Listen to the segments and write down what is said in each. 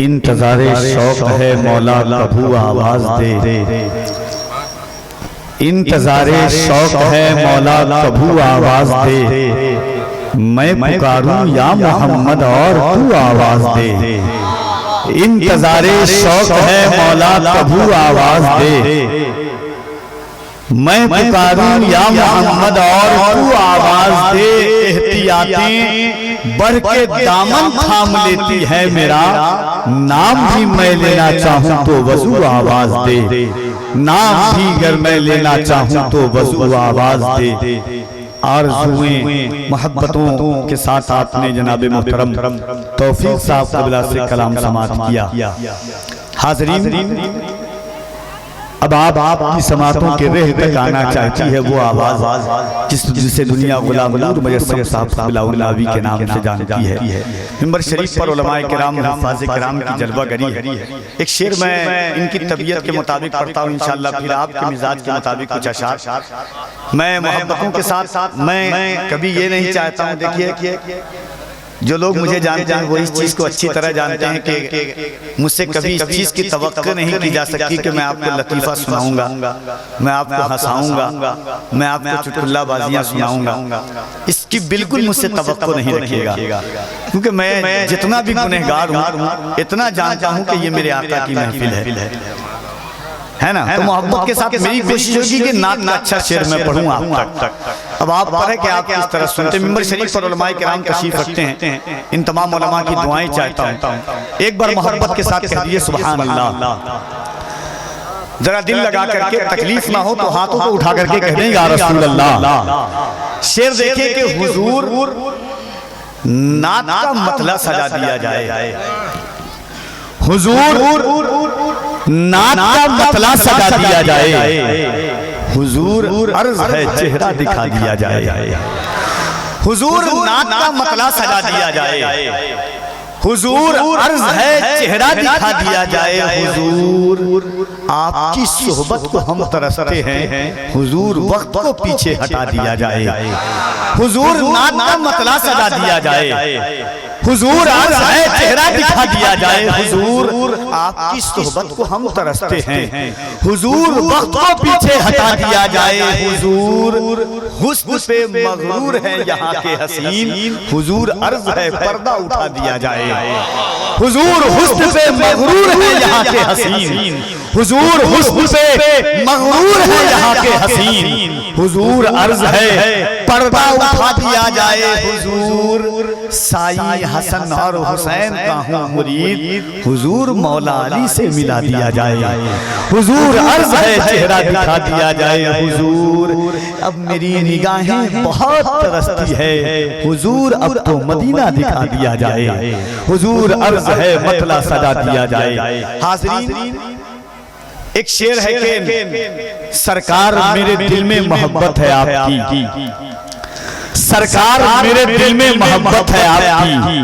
इंतज़ारे शौक है मौला कभू आवाज दे, इंतज़ारे शौक है मौला कभू आवाज दे, मैं पुकारूं या मोहम्मद और तू आवाज दे। इंतज़ारे शौक है मौला कभू आवाज दे, मैं पुकारूं या मोहम्मद और तू आवाज दे। एहतियातें बढ़ के दामन थाम लेती है मेरा, नाम भी मैं लेना चाहूं तो वजू आवाज दे, नाम भी अगर मैं लेना चाहूं तो वजू आवाज दे। आरज़ुएं मोहब्बतों के साथ आपने जनाब मोहतरम तौफीक साहब क़िबला से कलाम समाअत किया। हाज़रीन, अब आप की समातों के रेह तक आना चाहती है वो आवाज़ जिसे दुनिया गुलाम नूर मुजस्सम साहब क़िबला के नाम से जानती है। मिंबर शरीफ पर उलमाए किराम हुफ़ाज़ किराम की जलवागरी है। एक शेर मैं इनकी तबीयत के मुताबिक पढ़ता हूँ इंशाअल्लाह, फिर आपके मिजाज के मुताबिक कुछ अशार। मैं मोहब्बतों के साथ मैं कभी ये नहीं चाहता हूँ, देखिए जो लोग मुझे जानते हैं वो इस चीज़ को अच्छी तरह जानते हैं कि मुझसे कभी इस चीज़ की तवक्को नहीं की जा सकती कि मैं आपको लतीफ़ा सुनाऊंगा, मैं आपको हंसाऊंगा, मैं आपको चुटकुल्लाबाजियाँ सुनाऊंगा। इसकी बिल्कुल मुझसे तवक्को नहीं रखिएगा, क्योंकि मैं जितना भी गुनहगार हूँ इतना जानता हूँ कि ये मेरे आका की महफिल है ना। तो मोहब्बत के साथ मेरी कोशिश होगी कि नात का अच्छा शेर मैं पढ़ूँ आप तक। अब आप पढ़े कि आप किस तरह सुनते। मिंबर शरीफ पर उलमाए किराम तशरीफ रखते हैं, इन तमाम उलमा की दुआएं चाहता हूँ। एक बार मोहब्बत के साथ कह दिए सुभान अल्लाह। जरा दिल लगा करके, तकलीफ ना हो तो हाथों को उठा करके कह दें या रसूल अल्लाह। शेर देखिए कि हुजूर नात का मतला सजा दिया जाए, हुजूर नात का मतला सजा दिया जाए, हुजूर अर्ज है चेहरा दिखा दिया जाए, हुजूर नात का मतला सजा दिया जाए, हुजूर अर्ज है चेहरा दिखा दिया जाए, हुजूर आपकी सोहबत को हम तरसते हैं, हुजूर वक्त को पीछे हटा दिया जाए, हुजूर नात का मतला सजा दिया जाए, हुजूर अर्ज है चेहरा दिखा दिया जाए, हुजूर आपकी सोहबत को हम तरसते हैं, हुजूर वक्त को पीछे हटा दिया जाए, हुजूर हुस्न पे मगरूर है यहाँ के हसीन, हुजूर अर्ज है पर्दा उठा दिया जाए, हुजूर हुस्न पे मगरूर है यहाँ के हसीन, हुजूर हुस्न पे मगरूर है यहाँ के हसीन, हुजूर अर्ज है पर्दा उठा दिया जाए, हुजूर साई हसन और हुसैन का हूँ मुरीद, हुजूर मौला अली से मिला दिया जाए, हुजूर अर्ज है चेहरा दिखा दिया जाए, हुजूर अब मेरी निगाहें बहुत तरसती है, हुजूर अब तो मदीना दिखा दिया जाए, हुजूर अर्ज है मतला सजा दिया जाए। हाज़रीन, एक शेर है कि सरकार मेरे दिल में मोहब्बत है आपकी, सरकार मेरे दिल में मोहब्बत है आपकी,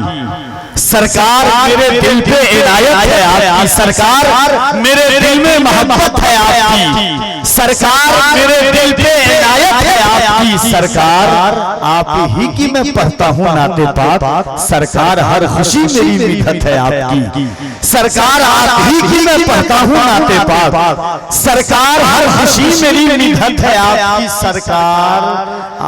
सरकार मेरे दिल पे इनायत है आपकी, सरकार मेरे दिल में मोहब्बत है आपकी, सरकार मेरे दिल पे इनायत है आपकी, सरकार आप ही की मैं पढ़ता हूँ नाते पाक, सरकार हर खुशी मेरी मिठत है आपकी, सरकार आप ही की मैं पढ़ता हूँ नाते पाक, सरकार हर खुशी मेरी मिठत है आपकी, सरकार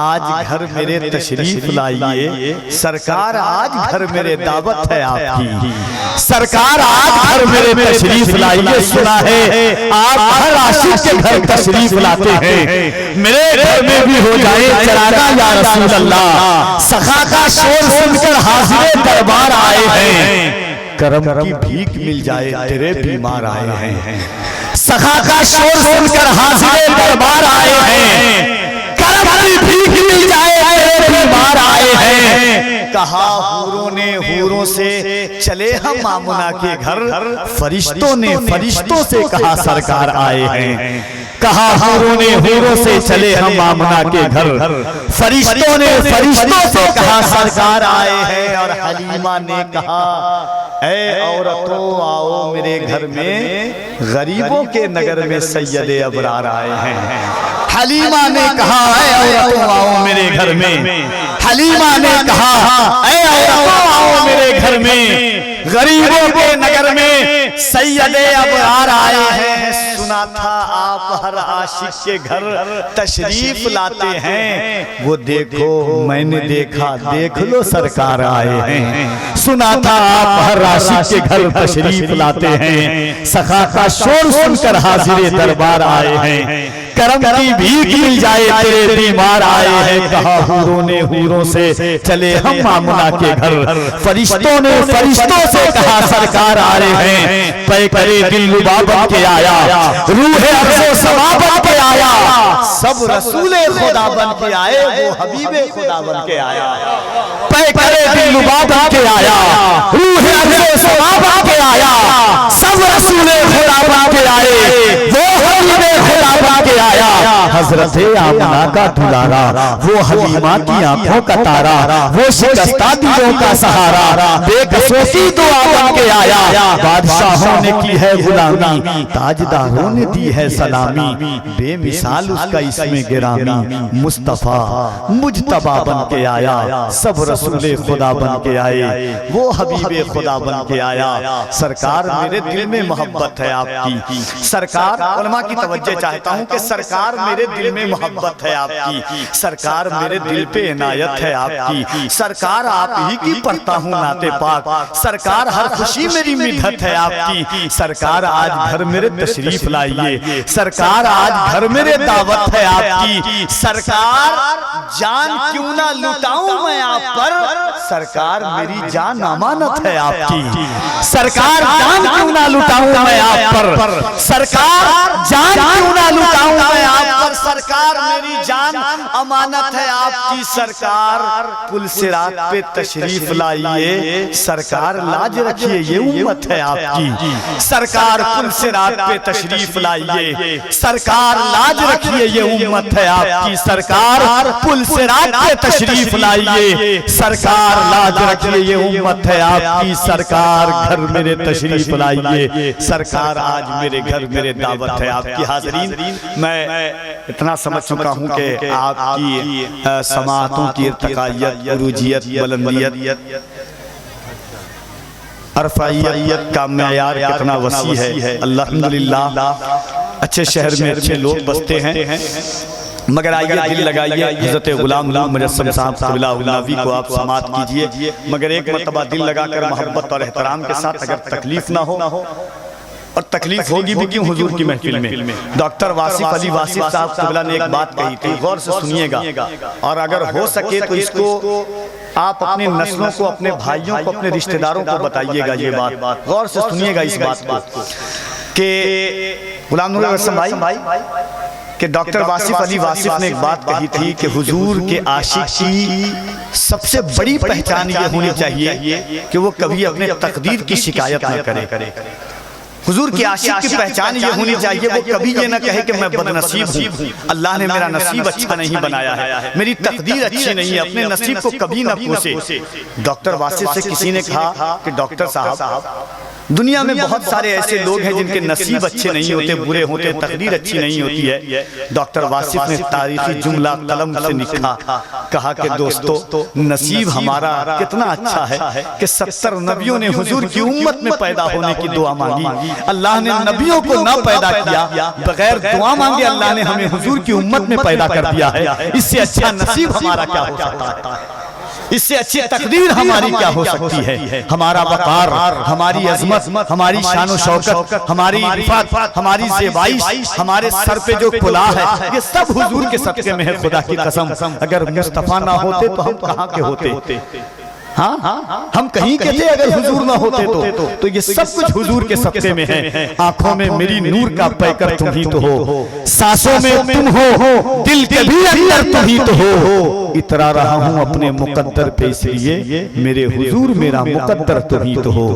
आज घर मेरे तशरीफ लाइए, सरकार आज घर मेरे दावत है आपकी, सरकार आज घर मेरे तशरीफ लाइए, सुना है आप हर आशिक के घर तशरीफ लाते हैं, मेरे घर में भी हो जाए चरागा या रसूल अल्लाह, सखा का शोर सुनकर हाज़िर दरबार आए हैं, करम की भीख मिल जाए तेरे बीमार आए हैं, सखा का शोर सुनकर हाज़िर दरबार आए हैं, करम की भीख मिल जाए तेरे बीमार आए हैं, कहा हूरों ने हूरों से चले हम आमुना के घर, फरिश्तों ने फरिश्तों से कहा सरकार आए हैं, कहा हूरों ने हूरों से चले हम आमुना के घर, फरिश्तों ने फरिश्तों से कहा सरकार आए हैं, और हलीमा ने कहा ऐ औरतों आओ मेरे घर में, गरीबों के नगर में सैयदे अबरार आए हैं, हलीमा ने कहा ऐ औरतों आओ मेरे घर में, हलीमा ने कहा, ऐ औरतों आओ मेरे घर में, गरीबों के नगर में सैयदे अबरार आए हैं। सुना था आप हर आशिक के घर तशरीफ लाते हैं, वो देखो मैंने देखा, देख लो सरकार आए हैं। सुना था आप हर आशिक के घर तशरीफ लाते हैं, सखा का शोर सुनकर हाजिरे दरबार आए हैं। करम की भीख मिल जाए तेरे बीमार आए हैं। कहा हूरों ने हूरों से चले हम मामुना के घर, फरिश्तों ने फरिश्तों से कहा सरकार आ रहे हैं। पै करे दिल रुबा बन के आया, रूह अर्ज़ो समा बन के आया, सब रसूले खुदा बन के आए, वो हबीबे खुदा बन के आया। पै करे दिल रुबा बन के आया, रूह अर्ज़ो समा बन के आया, सब रसूले खुदा बन के आए, वो हबीबे खुदा बन के आया। हजरत आमना का दुलारा, वो हलीमा की आंखों का तारा, वो शिकस्ता दिलों का सहारा, बेकसों दुआ बन के आया। बादशाहों ने की है गुलामी, ताजदारों ने दी है सलामी, बेमिसाल उसका इसमें गिरामी, मुस्तफा मुजतबा बन के आया, सब रसूले खुदा बन के आए, वो हबीबे खुदा बन के आया। सरकार मेरे दिल में मोहब्बत है आपकी, सरकार उलमा की तवज्जो चाहता हूँ कि सरकार मेरे दिल में मोहब्बत है आपकी, सरकार मेरे दिल पे इनायत है आपकी, सरकार आप ही की पढ़ता हूँ नाते पाक, सरकार हर खुशी मेरी मिन्नत है आपकी, सरकार आज घर मेरे तशरीफ लाइए, सरकार आज घर मेरे दावत है आपकी, सरकार जान क्यों ना लुटाऊं मैं आप पर, सरकार मेरी जान अमानत है आपकी, सरकार जान क्यों ना लुटाऊं मैं आप पर, सरकार जान क्यों ना लुटाऊं मैं आप पर, सरकार मेरी जान अमानत है आपकी, सरकार पुल सिरात पे तशरीफ लाइए, सरकार लाज रखिए ये उम्मत है आपकी, सरकार पुल सिरात पे तशरीफ लाइए, सरकार लाज रखिए ये उम्मत है आपकी, सरकार पुल सिरात पे तशरीफ लाइए, सरकार लाज रखिए ये उम्मत है आपकी, सरकार घर मेरे तशरीफ लाइए, सरकार आज मेरे घर मेरे दावत है आपकी। हाज़रीन, मैं इतना समझ चुका हूँ कि आपकी समातों की इर्तिकायत, उरूजियत, बुलंदियत, अरफाइयत का मेयार कितना वसी है। अल्हम्दुलिल्लाह अच्छे शहर में अच्छे लोग बसते हैं, मगर आइए दिल लगाइए हज़रत गुलाम नूर मुजस्सम साहब क़िबला को आप समात कीजिए, मगर एक मरतबा दिल लगाकर मोहब्बत और एहतराम के साथ, अगर तकलीफ ना हो, और तकलीफ होगी भी क्यों हुजूर की महफिल में। डॉक्टर वासिफ अली वासिफ साहब क़िबला ने एक बात कही थी, गौर से सुनिएगा, और अगर हो सके तो इसको आप अपने नस्लों को, अपने भाइयों को, अपने रिश्तेदारों को बताइएगा। ये बात गौर से सुनिएगा इस बात को कि गुलाम नूर मुजस्सम भाई कि डॉक्टर वासिफ अली वासिफ ने एक बात कही थी कि हुजूर के आशिक की सबसे बड़ी पहचान ये होनी चाहिए कि वो कभी अपने तकदीर की शिकायत न करे। हुजूर के आशिक की पहचान ये होनी चाहिए वो कभी ये ना कहे कि मैं बदनसीब हूँ, अल्लाह ने मेरा नसीब अच्छा नहीं बनाया है, मेरी तकदीर अच्छी नहीं है, अपने नसीब को कभी ना पूछे। डॉक्टर वासिफ से किसी ने कहा कि डॉक्टर साहब, दुनिया में बहुत सारे ऐसे लोग हैं जिनके नसीब अच्छे नहीं होते, बुरे होते, तकदीर अच्छी नहीं होती है। डॉक्टर वासिफ ने तारीखी जुमला कलम से लिखा, कहा कि दोस्तों नसीब हमारा कितना अच्छा है कि 70 नबियों ने हुजूर की उम्मत में पैदा होने की दुआ मांगी, अल्लाह ने नबियों को न पैदा किया, बगैर दुआ मांगे अल्लाह ने हमें हुजूर की उम्मत में पैदा कर दिया है। इससे अच्छा नसीब हमारा क्या हो सकता है, इससे अच्छी तकदीर हमारी क्या हो सकती है। हमारा वकार, हमारी अजमत, हमारी शान शौकत, हमारी रिफात, हमारी ज़ेबाइश, हमारे सर पे जो कुला है, ये सब हुजूर के सदक़े में है। खुदा की कसम, अगर मुस्तफ़ा ना होते तो हम कहाँ के होते, हाँ हम कहीं के थे अगर हुजूर ना होते तो ये सब कुछ हुजूर के सदक़े में है। आंखों में मेरी नूर का पैकर तुम ही तो हो, सांसों में तुम हो, दिल के भी अंदर तुम ही तो हो, इतरा रहा हूँ अपने मुकद्दर पे इसलिए मेरे हुजूर मेरा मुकद्दर तुम ही तो हो,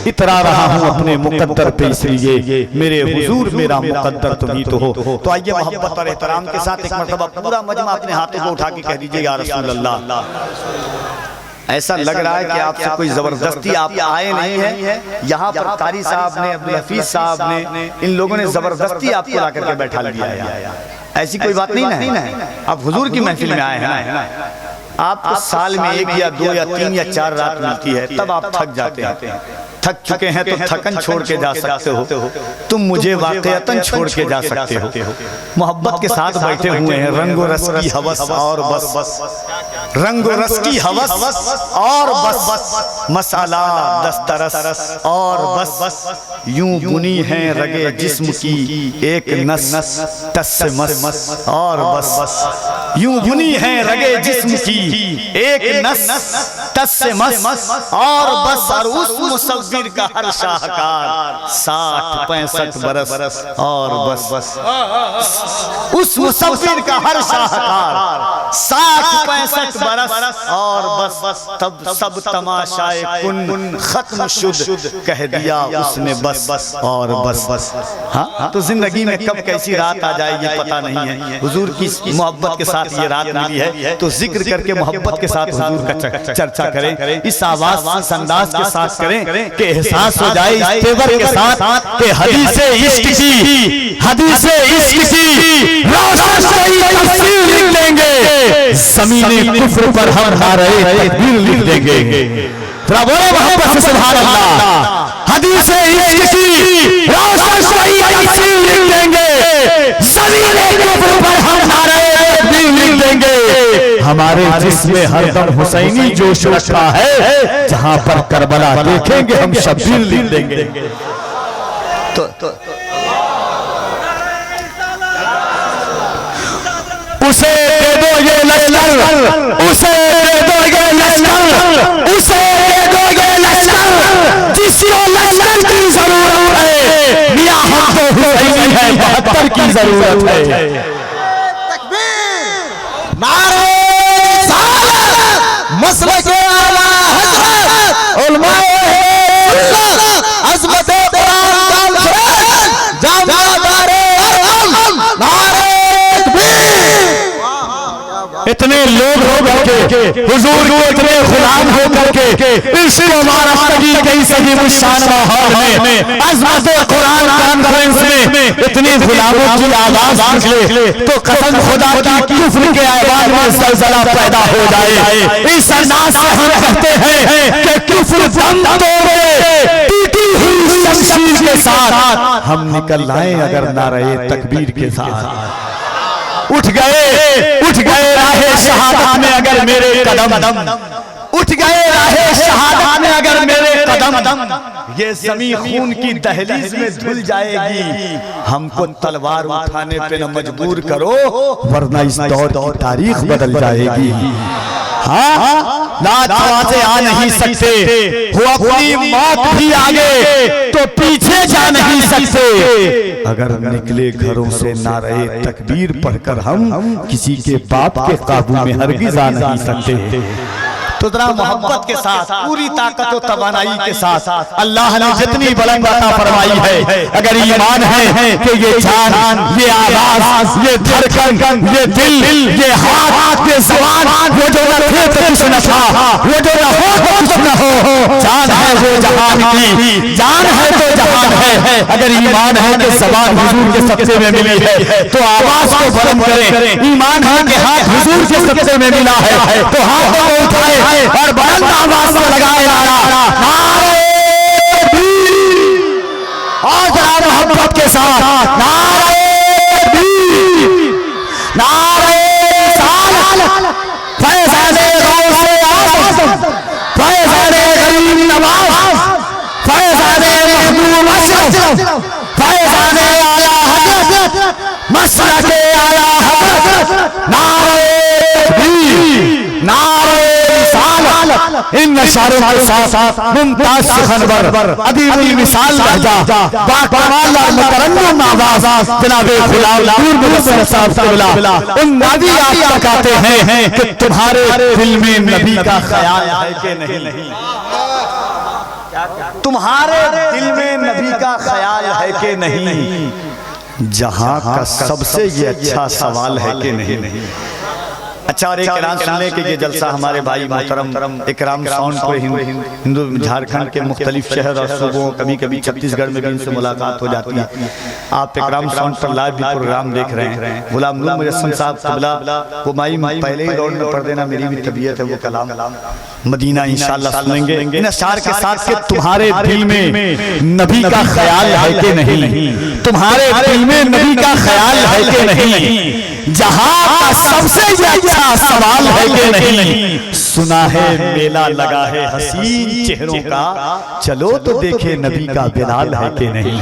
इतरा रहा हूँ अपने मुकद्दर पे इसलिए मेरे हुजूर मेरा मुकद्दर तुम ही तो हो। तो आइए मोहब्बत और एहतराम के साथ एक मरतबा पूरा मजमा अपने हाथों को उठा के कह दीजिए या रसूल अल्लाह। ऐसा लग रहा है कि आपसे कोई जबरदस्ती आप आए नहीं है, यहाँ पर कारी साहब ने, अब्दुल हफीज साहब ने, इन लोगों ने जबरदस्ती आपको ला करके बैठा लिया है। ऐसी कोई बात नहीं है, आप हुजूर की महफिल में आए हैं ना, आपको साल में 1 या 2 या 3 या 4 रात मिलती है, तब आप थक जाते हैं। थक चुके हैं तो थकन छोड़ के जा सकते हो, तुम मुझे वाक़अतन छोड़ के जा सकते हो। मोहब्बत के साथ बैठे हुए हैं, रंगो रस की हवस और बस, रंगो रस की हवस और बस, मसाला दस्तरस और बस, यूं बुनी है रगे जिस्म की एक नस, टस से मस और बस, यूं बुनी है रगे जिस्म की एक नस, टस से मस और बस। और उस मुसव्विर का हर शाहकार 60-65 बरस और बस, उस मुसव्विर का हर शाहकार 60-65 बरस और बस। तब सब तमाशाए कुन खत्म शुद्ध, कह दिया उसने बस और बस। हाँ, तो जिंदगी में कब कैसी रात आ जाएगी पता नहीं है। हुजूर की मोहब्बत के साथ ये रात मिली है, तो जिक्र करके मोहब्बत के साथ हुजूर का चर्चा करें, इस आवाज इस अंदाज के साथ करें कि एहसास हो जाए इस तेवर के साथ कि हदीसे इश्क की, हदीसे इश्क की रोशन तफसीर लिख देंगे, ज़मीन कुफ्र पर हम नारे तकबीर लिख देंगे। जरा बोलो मोहब्बत से सुभान अल्लाह। हदीसे इश्क की रोशन तफसीर लिख देंगे, ज़मीन कुफ्र पर हम नारे तकबीर लिख देंगे। हमारे जिस्म हरदम हुसैनी जोश रखा है, जहां पर करबला देखेंगे हम शब्बीर लिख देंगे। तो उसे दे दो ये लश्कर, उसे दे दो ये लश्कर, उसे दे दो ये लश्कर, जिसको लश्कर की जरूरत है, मियां हम तो हुसैनी है, 72 की जरूरत है। नारे मसलक आला हज़रत उलमाए अज़मत कुरान जामदारे नारे इतने लोग हो करके हुजूर को इतने गुलाम हो करके इस मुबारकगी कई सदी मुशान माहौल में अज़मत कुरान कॉन्फ्रेंस में इतनी गुलामों की आवाज निकले तो कसम खुदा की कुफ्र के आवाज में ज़लज़ला पैदा हो जाए। इस अंदाज से हम कहते हैं कि कुफ्र दम तोड़े टूटी हुई शमशीर के साथ हम निकल आए अगर नारे तकबीर के साथ। उठ गए राहे शहादत में अगर मेरे कदम, उठ गए राहे शहादत में अगर मेरे कदम, ये ज़मीं खून की दहलीज में धुल जाएगी। हमको तलवार उठाने पे न मजबूर करो, वरना इस दौर की तारीख बदल जाएगी। हाँ, नाच से आ नहीं सकते हो, अपनी मौत भी आगे तो पीछे जा नहीं सकते। अगर निकले घरों से नारे तकबीर पढ़कर हम किसी के बाप के काबू में हरगिज़ आ नहीं सकते। तो जरा मोहब्बत के साथ पूरी ताकत और तवानाई के साथ अल्लाह ने जितनी बुलंद अता फरमाई है, अगर ईमान है कि ये जान, ये आवाज, ये धड़कन, ये दिल, ये हाथ, ये ज़ुबान, वो जो न थे तो कुछ न था, वो जो न हो तो कुछ न हो, जान है वो जहान की, जान है तो जहान है। अगर ईमान है कि ज़बान हुजूर के सब्ज़े में मिली है तो आवाज को बुलंद करें। ईमान है कि हाथ हुजूर के सब्ज़े में मिला है तो हाथों को उठाए और बुलंद आवाज में लगाए नारे और जरा मोहब्बत के साथ नारे नारे साल फैज़ाने गौसे आज़म, फैज़ाने गरीब नवाज, फैज़ाने महबूब अशरफ, फैज़ाने आला हज़रत, मसलके आला हज़रत, नारे इन नशारों के साथ मुमताज सुखनवर अदीबुल मिसाल लहजा बाकमाल और मुतरन्निम आवाज जनाबे गुलाम नूर मुनव्वर साहब से उन नादी आप तक आते हैं कि तुम्हारे दिल में नबी का ख्याल है कि नहीं, तुम्हारे दिल में नबी का ख्याल है कि नहीं, जहां का सबसे ये अच्छा सवाल है कि नहीं। अच्छा, और एक ऐलान सुन लें कि ये जलसा हमारे भाई मोहतरम इकराम साउंड को हिंदू झारखंड के मुख्तलिफ शहर और सूबों, कभी कभी छत्तीसगढ़ में भी इनसे मुलाकात हो जाती है। आप इकराम साउंड पर लाइव भी प्रोग्राम देख रहे हैं। गुलाम नूर मुजस्सम साहब तबला, वो माई पहले ही राउंड में पढ़ देना, मेरी भी तबीयत है, वो कलाम मदीना इंशाअल्लाह सुनेंगे। इन अशार के साथ के तुम्हारे दिल में नबी का ख्याल है कि नहीं, तुम्हारे दिल में नबी का ख्याल है कि नहीं, जहां का सबसे अच्छा सवाल है कि नहीं, सुना है मेला लगा है हसीन चेहरों का, चलो तो देखे नबी का बिलाल है कि नहीं।